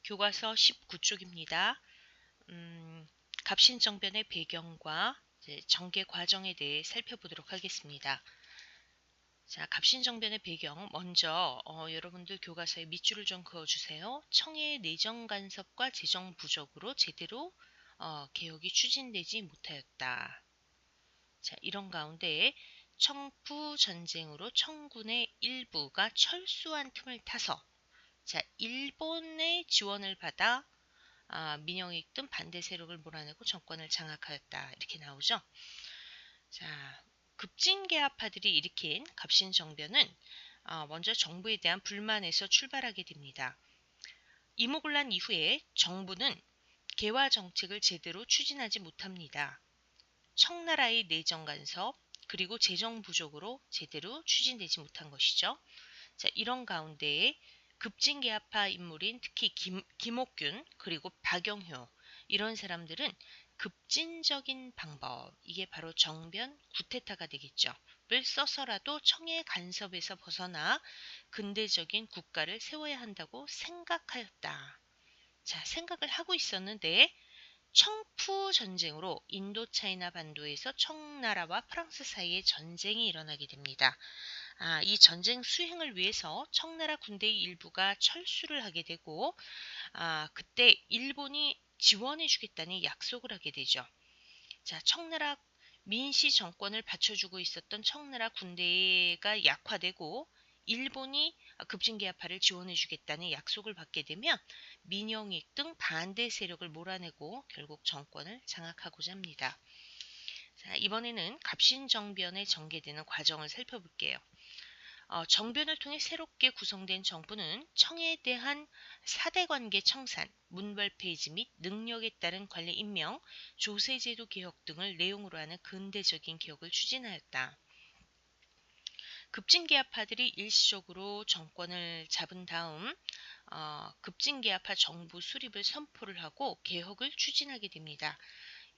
교과서 19쪽입니다. 갑신정변의 배경과 전개 과정에 대해 살펴보도록 하겠습니다. 자, 갑신정변의 배경 먼저 여러분들 교과서에 밑줄을 좀 그어주세요. 청해의 내정 간섭과 재정 부족으로 제대로 개혁이 추진되지 못하였다. 자, 이런 가운데 청부 전쟁으로 청군의 일부가 철수한 틈을 타서 자, 일본의 지원을 받아 민영익 등 반대 세력을 몰아내고 정권을 장악하였다. 이렇게 나오죠. 자, 급진개합파들이 일으킨 갑신정변은 먼저 정부에 대한 불만에서 출발하게 됩니다. 이모군란 이후에 정부는 개화 정책을 제대로 추진하지 못합니다. 청나라의 내정 간섭 그리고 재정 부족으로 제대로 추진되지 못한 것이죠. 자, 이런 가운데에 급진개합파 인물인 특히 김옥균 그리고 박영효 이런 사람들은 급진적인 방법, 이게 바로 정변 구테타가 되겠죠. 를 써서라도 청해 간섭에서 벗어나 근대적인 국가를 세워야 한다고 생각하였다. 자, 생각을 하고 있었는데 청푸 전쟁으로 인도차이나 반도에서 청나라와 프랑스 사이에 전쟁이 일어나게 됩니다. 이 전쟁 수행을 위해서 청나라 군대의 일부가 철수를 하게 되고 그때 일본이 지원해주겠다는 약속을 하게 되죠. 자, 청나라 민씨 정권을 받쳐주고 있었던 청나라 군대가 약화되고 일본이 급진개합파를 지원해주겠다는 약속을 받게 되면 민영익 등 반대 세력을 몰아내고 결국 정권을 장악하고자 합니다. 자, 이번에는 갑신정변에 전개되는 과정을 살펴볼게요. 정변을 통해 새롭게 구성된 정부는 청에 대한 사대관계 청산, 문벌 폐지 및 능력에 따른 관리 임명, 조세제도 개혁 등을 내용으로 하는 근대적인 개혁을 추진하였다. 급진개합파들이 일시적으로 정권을 잡은 다음 급진개합파 정부 수립을 선포를 하고 개혁을 추진하게 됩니다.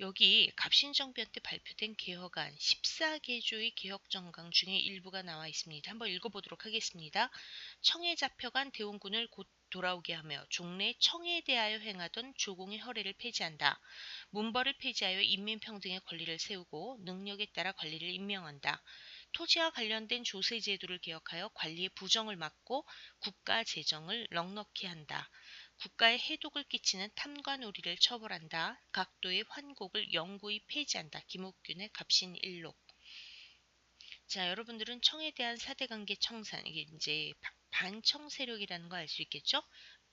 여기 갑신정변 때 발표된 개혁안 14개조의 개혁정강 중에 일부가 나와 있습니다. 한번 읽어보도록 하겠습니다. 청에 잡혀간 대원군을 곧 돌아오게 하며 종래 청에 대하여 행하던 조공의 허례를 폐지한다. 문벌을 폐지하여 인민평등의 권리를 세우고 능력에 따라 관리를 임명한다. 토지와 관련된 조세제도를 개혁하여 관리의 부정을 막고 국가 재정을 넉넉히 한다. 국가에 해독을 끼치는 탐관 오리를 처벌한다. 각도의 환곡을 영구히 폐지한다. 김옥균의 갑신일록. 자, 여러분들은 청에 대한 사대관계 청산, 이게 이제 반청 세력이라는 거 알 수 있겠죠?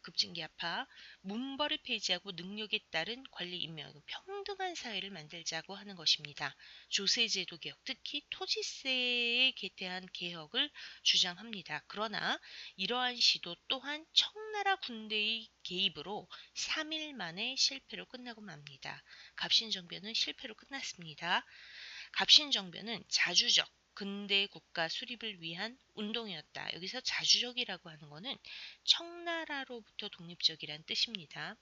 급진개합파, 문벌을 폐지하고 능력에 따른 관리 임명, 평등한 사회를 만들자고 하는 것입니다. 조세제도 개혁, 특히 토지세에 대한 개혁을 주장합니다. 그러나 이러한 시도 또한 청나라 군대의 개입으로 3일 만에 실패로 끝나고 맙니다. 갑신정변은 실패로 끝났습니다. 갑신정변은 자주적 근대 국가 수립을 위한 운동이었다. 여기서 자주적이라고 하는 것은 청나라로부터 독립적이란 뜻입니다.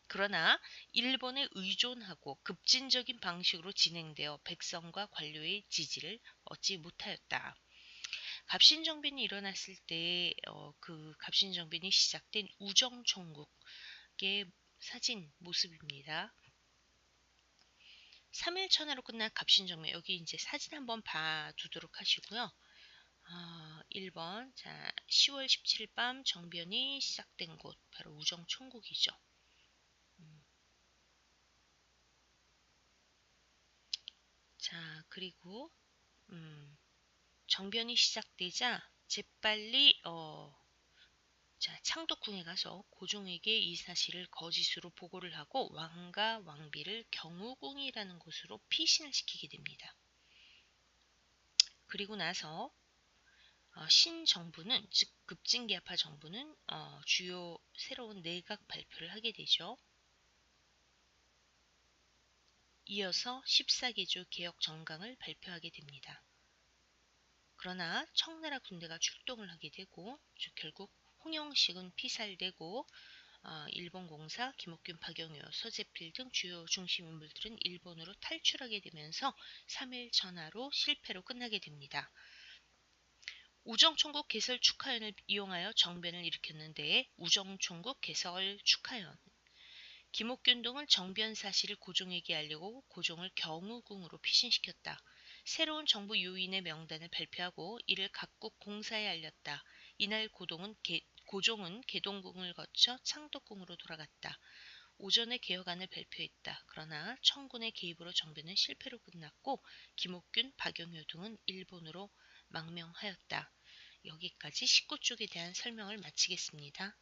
그러나 일본에 의존하고 급진적인 방식으로 진행되어 백성과 관료의 지지를 얻지 못하였다. 갑신정변이 일어났을 때 그 갑신정변이 시작된 우정총국의 사진 모습입니다. 3일 천하로 끝난 갑신정변, 여기 이제 사진 한번 봐두도록 하시고요. 1번, 자, 10월 17일 밤 정변이 시작된 곳, 바로 우정총국이죠. 자, 그리고 정변이 시작되자 재빨리 자, 창덕궁에 가서 고종에게 이 사실을 거짓으로 보고를 하고 왕과 왕비를 경우궁이라는 곳으로 피신을 시키게 됩니다. 그리고 나서 신정부는, 즉 급진개합파 정부는 주요 새로운 내각 발표를 하게 되죠. 이어서 14개조 개혁 정강을 발표하게 됩니다. 그러나 청나라 군대가 출동을 하게 되고 결국 홍영식은 피살되고 일본 공사, 김옥균, 박영효, 서재필 등 주요 중심 인물들은 일본으로 탈출하게 되면서 3일 전하로 실패로 끝나게 됩니다. 우정총국 개설 축하연을 이용하여 정변을 일으켰는데 우정총국 개설 축하연. 김옥균 동은 정변 사실을 고종에게 알리고 고종을 경우궁으로 피신시켰다. 새로운 정부 요인의 명단을 발표하고 이를 각국 공사에 알렸다. 이날 고종은 계동궁을 거쳐 창덕궁으로 돌아갔다. 오전에 개혁안을 발표했다. 그러나 청군의 개입으로 정변은 실패로 끝났고 김옥균, 박영효 등은 일본으로 망명하였다. 여기까지 19쪽에 대한 설명을 마치겠습니다.